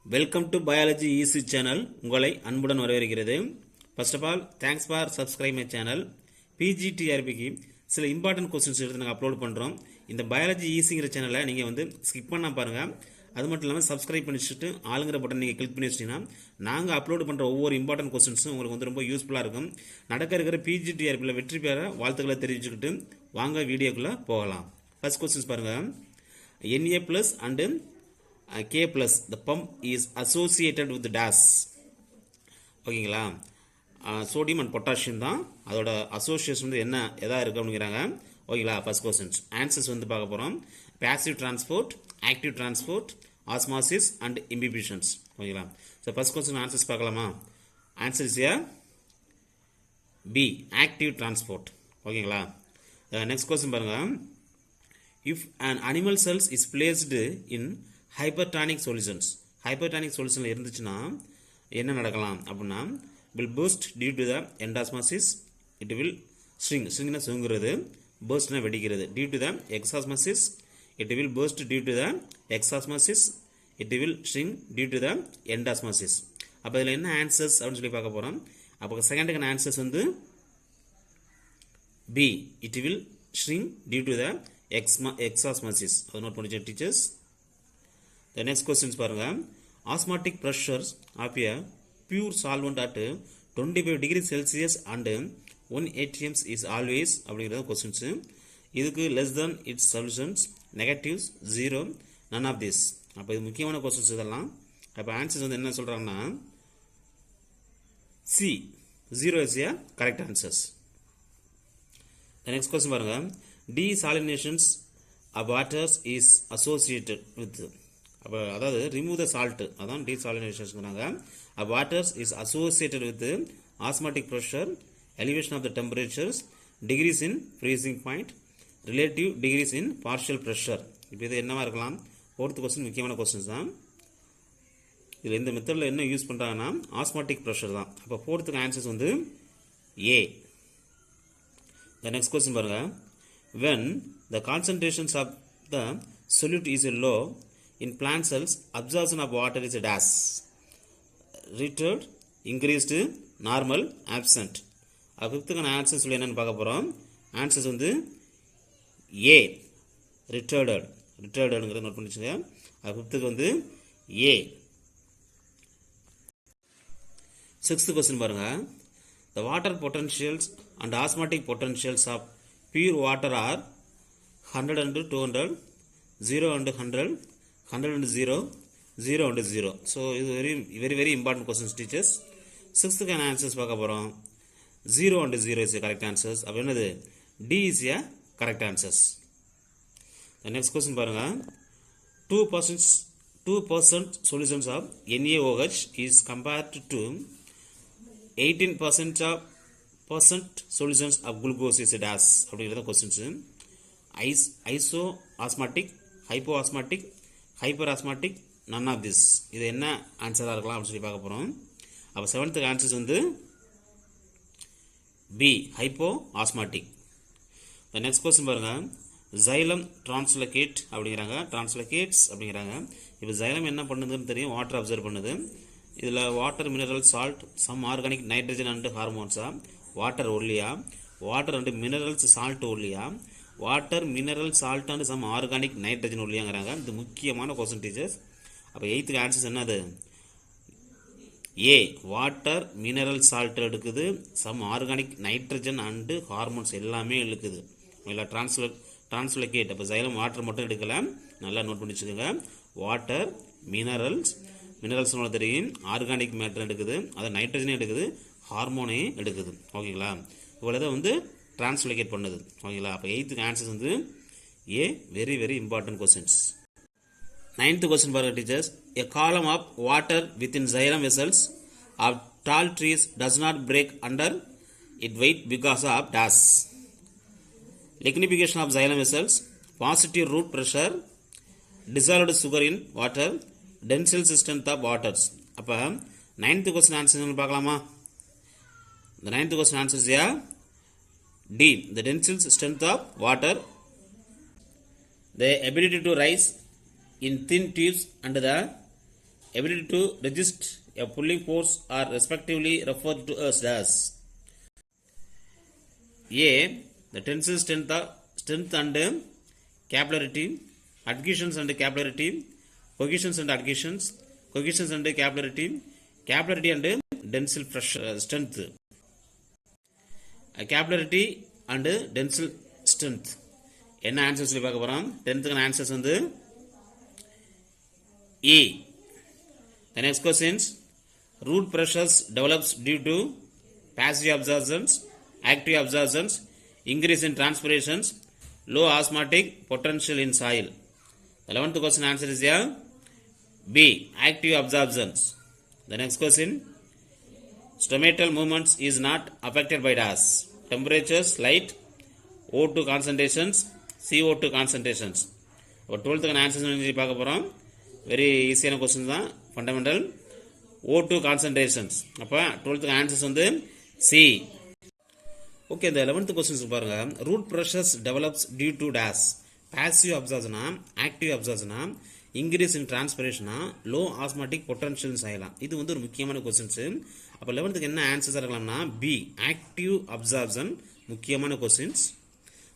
Welcome to biology easy channel உங்களை அன்புடன் வரவேற்கிறது. First of all thanks for subscribe my channel. பிஜிடிஆர்பிக்கு சில இம்பார்ட்டன்ட் கொஸ்டின்ஸ் எடுத்து நாங்கள் அப்லோட் பண்ணுறோம். இந்த பயாலஜி ஈஸிங்கிற சேனலை நீங்கள் வந்து ஸ்கிப் பண்ணால் பாருங்கள். அது மட்டும் இல்லாமல் சப்ஸ்கிரைப் பண்ணி வச்சுட்டு ஆளுங்கிற பட்டன் நீங்கள் கிளிக் பண்ணி வச்சிட்டிங்கன்னா நாங்கள் அப்லோட் பண்ணுற ஒவ்வொரு இம்பார்ட்டன்ட் கொஸ்டின்ஸும் உங்களுக்கு வந்து ரொம்ப யூஸ்ஃபுல்லாக இருக்கும். நடக்க இருக்கிற பிஜிடிஆர்பியில் வெற்றி பெற வாழ்த்துக்களை தெரிவிச்சுக்கிட்டு வாங்க வீடியோக்குள்ளே போகலாம். ஃபர்ஸ்ட் கொஸ்டின்ஸ் பாருங்கள். Na plus and K plus the pump is associated with dash. ஓகேங்களா, சோடியம் அண்ட் பொட்டாசியம் தான் அதோட அசோசியேஷன் வந்து என்ன எதா இருக்கு அப்படிங்கிறாங்க. ஓகேங்களா, ஃபர்ஸ்ட் கொஸ்டின்ஸ் ஆன்சர்ஸ் வந்து பார்க்க போகிறோம். Passive transport, active transport, osmosis and imbibitions. ஓகேங்களா, ஸோ ஃபர்ஸ்ட் கொஸ்டின் ஆன்சர்ஸ் பார்க்கலாமா. Answer is A B, active transport. ஓகேங்களா, நெக்ஸ்ட் கொஸ்டின் பாருங்க. If an animal cells is placed in hypertonic solutions, hypertonic solution இருந்துச்சுன்னா என்ன நடக்கலாம் அப்படின்னா, will burst due to the endosmosis, it will shrink, shrinkனா சுருங்குறது, burstனா வெடிக்கிறது, due to the exosmosis, it will burst due to the exosmosis, it will shrink due to the endosmosis. அப்போ இதில் என்ன answers அப்படின்னு சொல்லி பார்க்க போகிறோம். அப்போ செகண்டுக்கான ஆன்சர்ஸ் வந்து B, it will shrink due to the exosmosis. அது நோட் பண்ணிச்சேன் டீச்சர்ஸ். The next questions பாருங்க. Osmotic pressures of a pure solvent at 25 degree Celsius and 1 atm is always அப்படிங்கிறது கொஸ்டின்ஸ். இதுக்கு less than its solutions, negatives, 0, none of this. அப்போ இது முக்கியமான questions இதெல்லாம். அப்போ ஆன்சர்ஸ் வந்து என்ன சொல்கிறாங்கன்னா C, 0 is a correct answers. The next question பாருங்க. Desalinations of waters is associated with, அப்போ அதாவது ரிமூவ் த சால்ட், அதான் டீசாலினேஷன்ஸ்ங்கிறாங்க. Waters is associated with osmotic pressure, elevation of the temperatures, decrease in freezing point, relative decrease in partial pressure. இப்போ இது என்னவா இருக்கலாம். Fourth question முக்கியமான கொஸ்டின்ஸ் தான். இதில் இந்த மெத்தடில் என்ன யூஸ் பண்ணுறாங்கன்னா ஆஸ்மாட்டிக் ப்ரெஷர் தான். அப்போ ஃபோர்த்துக்கு ஆன்சர்ஸ் வந்து ஏ. த நெக்ஸ்ட் கொஸ்டின் பாருங்க. When the concentrations of the solute is low in plant cells, absorption of water is dash, retarded, increased, normal, absent. ஃபிஃப்த்துக்கான ஆன்சர்ஸ் சொல்லி என்னென்னு பார்க்க போகிறோம். ஆன்சர்ஸ் வந்து ஏ, ரிட்டர்டட், ரிட்டர்டடுங்கிறத நோட் பண்ணிச்சுங்க. ஃபிஃப்த்துக்கு வந்து ஏ. சிக்ஸ்த் கொஸ்டின் பாருங்க. The water potentials and osmotic potentials of pure water are 100 and 200, 0 and 100, 100 and 0, 0 and 0. So இது very important questions teachers. சிக்ஸ்த்துக்கான ஆன்சர்ஸ் பார்க்க போகிறோம். 0 and 0 is a correct answers. அப்போ என்னது D is a correct answers. The next question பாருங்க. 2% solutions of NaOH is compared to 18% of solutions of glucose is dash அப்படிங்கிறத questions. Iso osmotic, hypo osmotic, hyper osmotic, none of this. இது என்ன ஆன்சராக இருக்கலாம் அப்படின்னு சொல்லி பார்க்க போகிறோம். அப்போ செவன்த்துக்கு ஆன்சர்ஸ் வந்து B, hypo osmotic. Next question பாருங்க. ஜைலம் டிரான்ஸ்லோகேட் அப்படிங்கிறாங்க, டிரான்ஸ்லோகேட்ஸ் அப்படிங்கிறாங்க. இப்போ ஜைலம் என்ன பண்ணுதுன்னு தெரியும், வாட்டர் அப்சர்வ் பண்ணுது. இதில் water, mineral, salt, some organic, nitrogen and ஹார்மோன்ஸா, வாட்டர் ஒல்லியா, வாட்டர் அண்ட் மினரல்ஸ், சால்ட் ஒல்லியா, water, mineral, salt and some organic, நைட்ரஜன் ஒல்லியாங்கிறாங்க. இது முக்கியமான கொஸ்டின் டீச்சர்ஸ். அப்போ எயித்துக்கு ஆன்சர்ஸ் என்னது ஏ, வாட்டர், மினரல், சால்ட் எடுக்குது, some organic, nitrogen and hormones எல்லாமே எடுக்குது. இல்லை டிரான்ஸ்லோகேட். அப்போ ஜைலம் வாட்டர் மட்டும் எடுக்கல, நல்லா நோட் பண்ணி வச்சுக்கோங்க. வாட்டர், மினரல்ஸ் தெரியும், ஆர்கானிக் மேட்டர் எடுக்குது, அதை நைட்ரஜனே எடுக்குது, ஹார்மோனையும் எடுக்குது. ஓகேங்களா, இவ்வளோ வந்து டிரான்ஸ்லோகேட் பண்ணுது. ஓகேங்களா, அப்போ எயித்துக்கு ஆன்சர்ஸ் வந்து A. Very important questions. Ninth question பாருங்க teachers. A column of water within xylem vessels of tall trees does not break under its weight because of dash. Lignification of xylem vessels, positive root pressure, dissolved sugar in water, tensile strength of waters. அப்போ ninth question answer பார்க்கலாமா. The ninth question answer is yeah, D, the tensile strength of water, the ability to rise in thin tubes and the ability to resist a pulling force are respectively referred to as A. The tensile strength and capillarity, adhesions and capillarity, cohesions and adhesions, cohesions and capillarity, capillarity and tensile pressure strength, capillarity and tensile strength. என்ன answer சொல்லி பார்க்க போகிறோம்? 10th answers வந்து A. The next questions, root pressures develops due to passive absorptions, active absorptions, increase in transpirations, low osmotic potential in soil. The 11th question answer is here B. Active absorptions. The next question, stomatal movements is not affected by DAS. Temperatures, light, O2 concentrations, CO2 concentrations. இப்போ 12th answers பார்க்க போகிறோம். Very ஈஸியான question தான், fundamental. O2 concentrations. அப்போ 12th answers வந்து C. Okay, இந்த 11th questions பாருங்க. Root pressures develops due to days. Passive அப்சார்ப்ஷனா, ஆக்டிவ் அப்சார்ப்ஷனா, இன்க்ரீஸ் இன் டிரான்ஸ்பிரேஷனா, லோ ஆஸ்மாட்டிக் பொட்டன்ஷியல்ஸ் ஆகலாம். இது வந்து ஒரு முக்கியமான கொஸ்டின்ஸ். அப்போ 11th என்ன ஆன்சர்ஸாக இருக்கலாம்னா பி. ஆக்டிவ் அப்சார்ப்ஷன் முக்கியமான கொஸ்டின்ஸ்.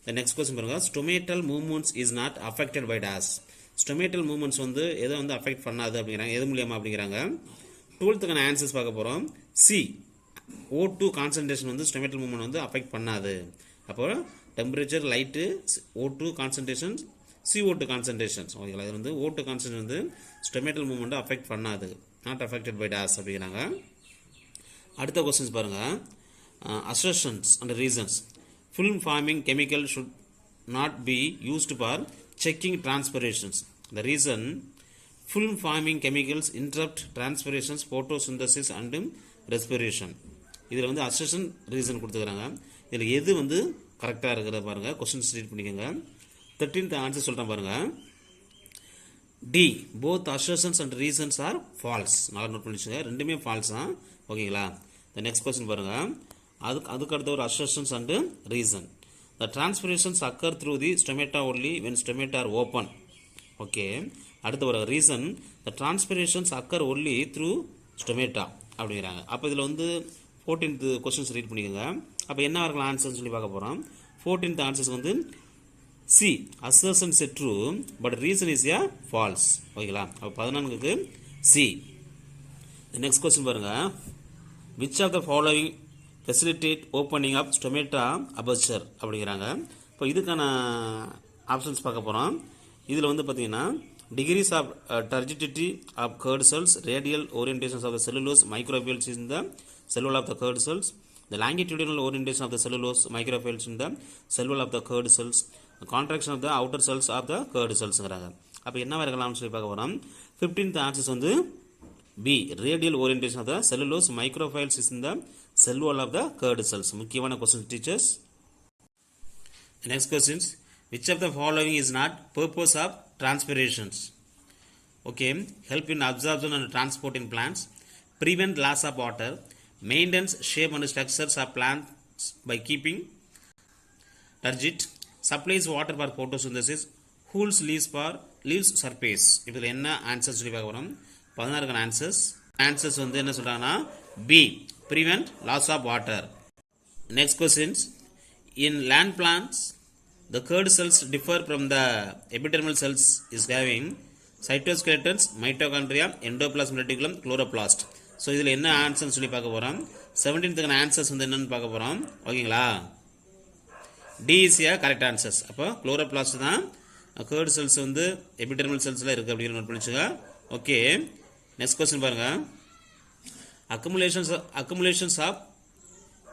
The next question பாருங்க, stomatal movements is not affected by DAS. Stomatal movements வந்து எதை வந்து அஃபெக்ட் பண்ணாது அப்படிங்கிறாங்க, எது மூலியமா அப்படிங்கிறாங்க. 12th ஆன்சர்ஸ் பார்க்க போகிறோம். சி. O2 கான்சன்ட்ரேஷன் வந்து ஸ்டொமேட்டல் மூவ்மெண்ட் வந்து அஃபெக்ட் பண்ணாது. அப்போ temperature, light, O2 concentration, CO2 concentrations. ஓகேங்களா, இது வந்து O2 கான்சன்ட்ரேஷன் வந்து ஸ்டொமேட்டல் மூவ்மெண்ட்டை அஃபெக்ட் பண்ணாது, நாட் அஃபெக்டட் பை DAS அப்படிங்கிறாங்க. அடுத்த கொஸ்டின்ஸ் பாருங்க, assertions and reasons. Film forming chemical should not be used for checking transpirations. The reason, film forming chemicals interrupt transpirations, photosynthesis and respiration. இதில் வந்து assertion reason கொடுத்துக்கிறாங்க. இதில் எது வந்து கரெக்டாக இருக்கிறத பாருங்க, கொஸ்டின்ஸ் ரீட் பண்ணிக்கோங்க. 13th ஆன்சர் சொல்கிறேன் பாருங்க. D. Both assertions and reasons are false. நல்லா நோட் பண்ணிச்சுங்க, ரெண்டுமே ஃபால்ஸ் தான். ஓகேங்களா. த நெக்ஸ்ட் கொஸ்டின் பாருங்க. அதுக்கு அடுத்த ஒரு assertions and reason. The transpirations occur through the stomata only when stomata are open. Okay. அடுத்த ஒரு reason, the transpirations occur only through stomata அப்படிங்கிறாங்க. அப்போ இதில் வந்து 14th கொஸ்டின்ஸ் ரீட் பண்ணிக்கோங்க. அப்போ என்ன இருக்கலாம் ஆன்சர்ஸ் சொல்லி பார்க்க போகிறோம். 14th ஆன்சர்ஸ் வந்து C. assertion is true but reason is a false. ஓகேங்களா. அப்போ 14க்கு சி. நெக்ஸ்ட் கொஸ்டின் பாருங்க. which of the following facilitate opening up stomata aperture அப்படிங்கிறாங்க. இப்போ இதுக்கான ஆப்ஷன்ஸ் பார்க்க போகிறோம். இதில் வந்து பார்த்தீங்கன்னா degrees of turgidity of curd cells, radial orientations of the cellulose microfields in the cell wall of the curd cells, the longitudinal orientation of the cellulose microfields in the cell wall of the curd cells, the contraction of the outer cells of the curd cellsங்கிறாங்க. அப்போ என்னவா இருக்கலாம்னு சொல்லி பார்க்க போகிறோம். 15th answers வந்து B. radial orientation of the cellulose microfields is in the cell wall of the curd cells. முக்கியமான question teachers. Next questions, which of the following is not purpose of transpirations? Okay, help in absorption and transport in plants, prevent loss of water, maintains shape and structures of plants by keeping turgid, supplies water for photosynthesis, cools leaves surface. இதில் என்ன answers சொல்லி பார்க்க போகிறோம். 16 answers வந்து என்ன சொல்கிறாங்கன்னா B. prevent loss of water. Next questions, in land plants the curd cells differ from the epidermal cells is having cytoskeletons, mitochondria, endoplasmic reticulum, chloroplast. So இதில் என்ன ஆன்சர்னு சொல்லி பார்க்க போகிறோம். 17th ஆன்சர்ஸ் வந்து என்னென்னு பார்க்க போகிறோம். ஓகேங்களா. D is a correct answers. அப்போ குளோரோபிளாஸ்ட் தான் கேர்டு செல்ஸ் வந்து எபிடெர்மல் செல்ஸில் இருக்குது அப்படின்னு நோட் பண்ணிச்சுங்க. ஓகே, நெக்ஸ்ட் கொஸ்டின் பாருங்கள். accumulations of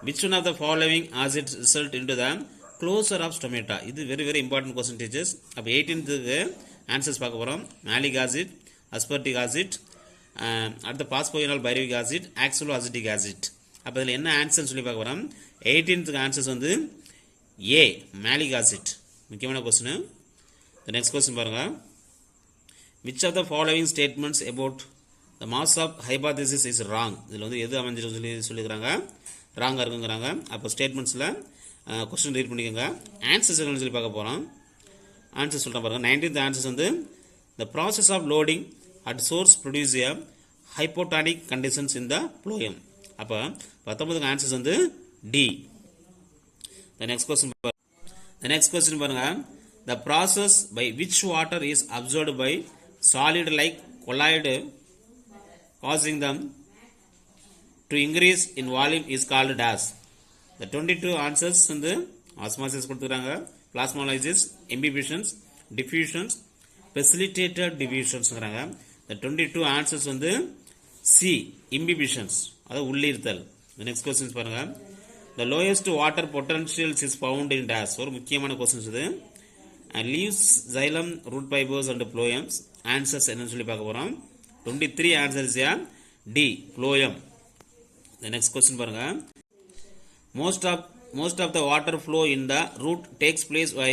which one of the following as it result into the closure of stomata. இது very very important question teachers. அப்போ 18th ஆன்சர்ஸ் பார்க்க போகிறோம். malic acid, aspartic acid, அடுத்த phosphoenolpyruvic acid, oxaloacetic acid. அப்போ இதில் என்ன ஆன்சர்னு சொல்லி பார்க்க போகிறோம். 18th ஆன்சர்ஸ் வந்து ஏ. malic acid. முக்கியமான கொஸ்டின். The next question பாருங்கள். which of the following statements about the mass of hypothesis is wrong. இதில் வந்து எது அமைஞ்சிருக்கு சொல்லிக்கிறாங்க, ராங்காக இருக்குங்கிறாங்க. அப்போ ஸ்டேட்மெண்ட்ஸில் கொஸ்டின் ரீட் பண்ணிக்கோங்க. ஆன்சர்ஸ் சொல்லி பார்க்க போகிறோம். ஆன்சர் சொல்கிறேன் பாருங்கள். 19th ஆன்சர்ஸ் வந்து the process of loading at source produce a hypotonic conditions in the phloem. அப்போ 19க்கு ஆன்சர்ஸ் வந்து டி. The next question பாருங்க. The process by which water is absorbed by solid like colloid causing them to increase in volume is called dash. The 22 answers வந்து osmosis கொடுத்துருக்காங்க, plasmolysis, imbibitions, diffusions, facilitated diffusionsங்கிறாங்க. The 22 answers வந்து C, imbibitions, அதாவது உள்ளீர்த்தல். The next questions பாருங்க. The lowest water potentials is found in dash. ஒரு முக்கியமான questions இது. Leaves, xylem, root fibers and phloems. Answers என்னன்னு சொல்லி பார்க்க போறோம். 23 answers ya D, phloem. The next question பாருங்க. Most of the water flow in the root takes place by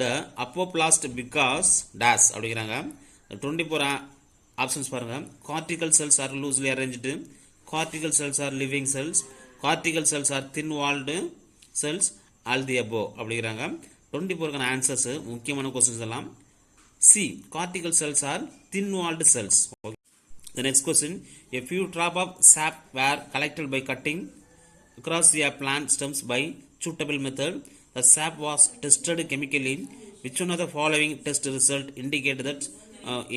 the apoplast because dash அப்படிங்கிறாங்க. 24 options பாருங்க. Cortical cells are loosely arranged. Cortical cells are living cells. Cortical cells are thin walled cells. All the above அப்படிங்கிறாங்க. 24 answers முக்கியமான questions எல்லாம் C, cortical cells are thin walled cells. Okay. The next question, a few drop of sap were collected by cutting across the plant stems by suitable method. The sap was tested chemically. Which one of the following test result indicate that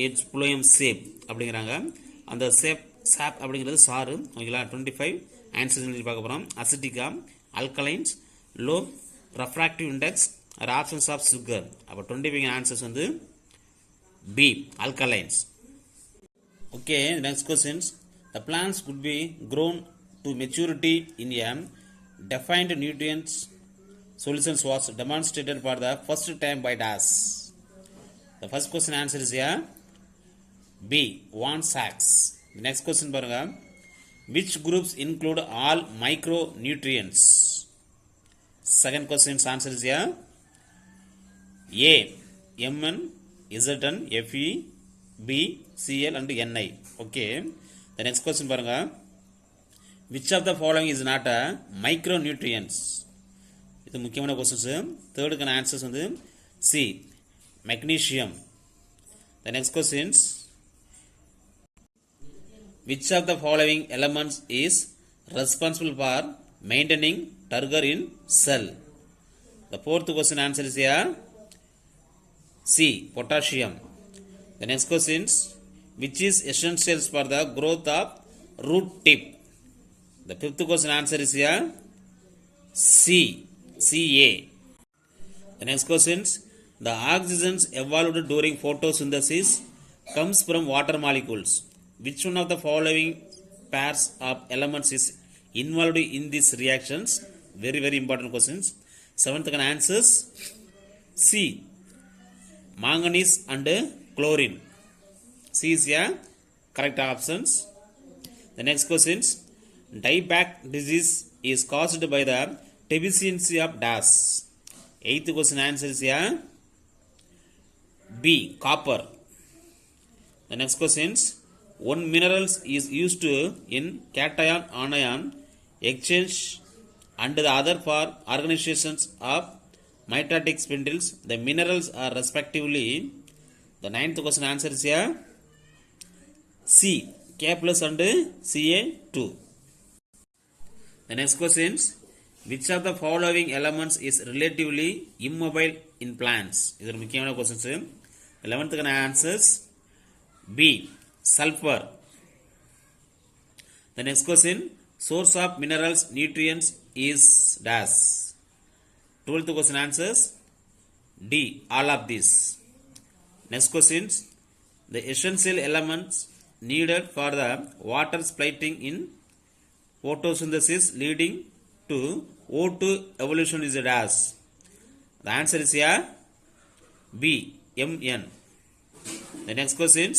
its phloem shape அப்படிங்கிறாங்க. அந்த sap அப்படிங்கிறது சாறு. ஓகேங்களா. 25 answers எழுதி பார்க்க போறோம். அசிட்டிகா, அல்கலைன்ஸ், low refractive index or absence of sugar. அப்போ 25 answers வந்து B, alkalines. Okay, next questions. The plants could be grown to maturity in a defined nutrients solutions was demonstrated for the first time by dash. The first question answer is here B, Van Sachs. The next question பாருங்க. Which groups include all micronutrients? Second question's answer is here A, Mn, Zn, Fe, B, Cl and Ni. Okay. The next question பாருங்க. Which of the following is not a micronutrients? இது முக்கியமான questions. தேர்டுக்கான answers வந்து C, magnesium. The next questions. Which of the following elements is responsible for maintaining turgor in cell? The fourth question answer is here C, potassium. The next questions, which is essential for the growth of root tip? The fifth question answer is here C, Ca. The next questions, the oxygens evolved during photosynthesis comes from water molecules. Which one of the following pairs of elements is involved in these reactions? Very very important questions. Seventh answers C, manganese and chlorine. C is a correct options. The next questions, dieback disease is caused by the deficiency of dash. Eighth question answer is here B, copper. The next questions, one minerals is used in cation anion exchange and the other for organizations of mitotic spindles. The minerals are respectively. The ninth question answer is here C, K plus and Ca2. The next questions, which of the following elements is relatively immobile in plants? These are முக்கியமான questions. 11th answers B, sulfur. The next question, source of minerals nutrients is dash. 12th question answers D, all of these. Next questions, the essential elements needed for the water splitting in photosynthesis leading to O2 evolution is a dash. The answer is here B, Mn. The next questions,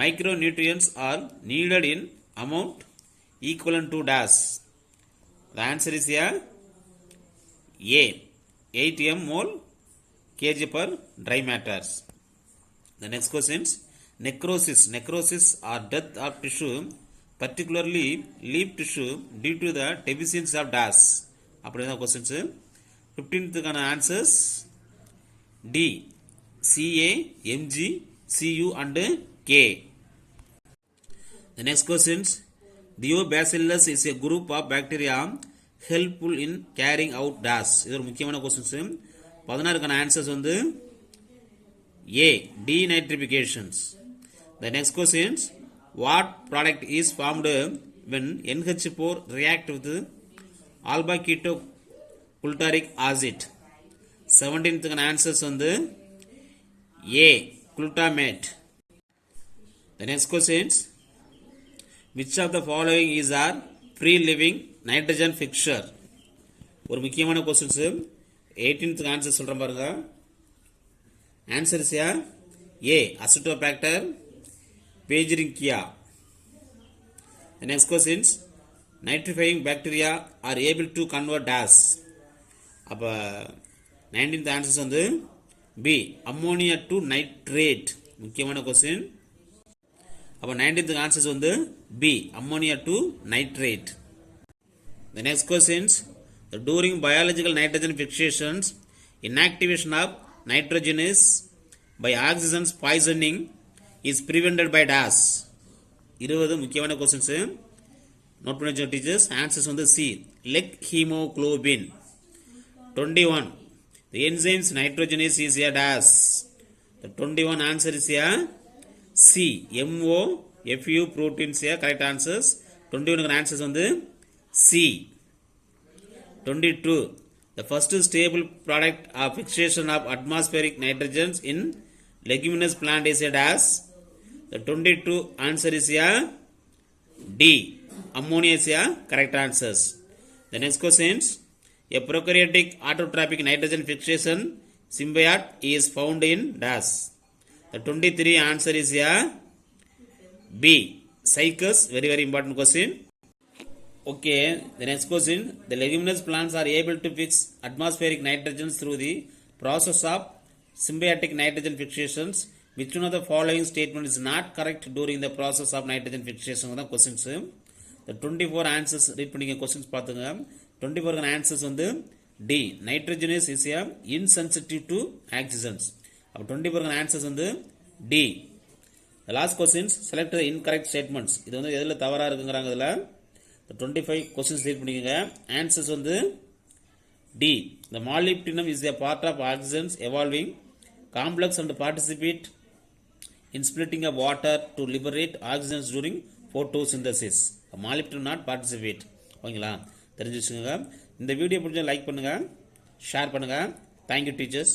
micronutrients are needed in amount equivalent to dash. The answer is here A, 8 m mole kg per dry matters. The next questions, necrosis or death of tissue, particularly leaf tissue due to the deficiency of dash. அப்படிதான் questions. 15th answers D, Ca, Mg, Cu and K. The next questions. Thiobacillus is a group of bacteria helpful in carrying out dash. இது ஒரு முக்கியமான questions. 16க்கான answers வந்து A. Denitrifications. The next questions. What product is formed when NH4 react with alpha ketoglutarate acid? 17th answers வந்து A. Glutamate. The next questions. Which of the following is our free living nitrogen fixture? ஒரு முக்கியமான questions. 18th answer சொல்றேன் பாருங்க. Answer is A. Acetobacter pagerincia. The next questions. Nitrifying bacteria are able to convert dash. அப்ப 19th answers வந்து B. Ammonia to nitrate. முக்கியமான question. அப்ப 19th answers வந்து B. Ammonia to nitrate. The next questions. During biological nitrogen fixations, inactivation of nitrogenase by oxygen's poisoning is prevented by dash. 20 முக்கியமான questions. Note பண்ணி வச்சுங்க teachers. Answers வந்து C. Leg hemoglobin. 21. The enzymes nitrogenase is a dash. The 21 answer is a C. MOFU proteins a correct answers. 21 answers வந்து C. 22. The first stable product of fixation of atmospheric nitrogens in leguminous plant is a dash. The 22 answer is a D. Ammonia is a correct answers. The next questions. A prokaryotic autotrophic nitrogen fixation symbiote is found in dash. The 23 answer is a B. Cycus. Very very important question. Okay, the next question. The leguminous plants are able to fix atmospheric nitrogen through the process of symbiotic nitrogen fixations. Which one of the following statement is not correct during the process of nitrogen fixation? The questions. The 24 answers read பண்ணிங்க questions பார்த்துங்க. 24 answers வந்து D. Nitrogenase is a insensitive to oxygens. அப்ப 24 answers வந்து D. The last questions. Select the incorrect statements. இது வந்து எதுல தவறா இருக்குங்கறாங்க இதுல. 25 questions read பண்ணிக்கங்க. Answers வந்து D. The molybdenum is a part of oxygens evolving complex and participate in splitting of water to liberate oxygens during photosynthesis. Molybdenum not participate. ஓகேங்களா? தெரிஞ்சு வச்சுக்கோங்க. இந்த வீடியோ பிடிச்சா லைக் பண்ணுங்க, ஷேர் பண்ணுங்க. Thank you teachers.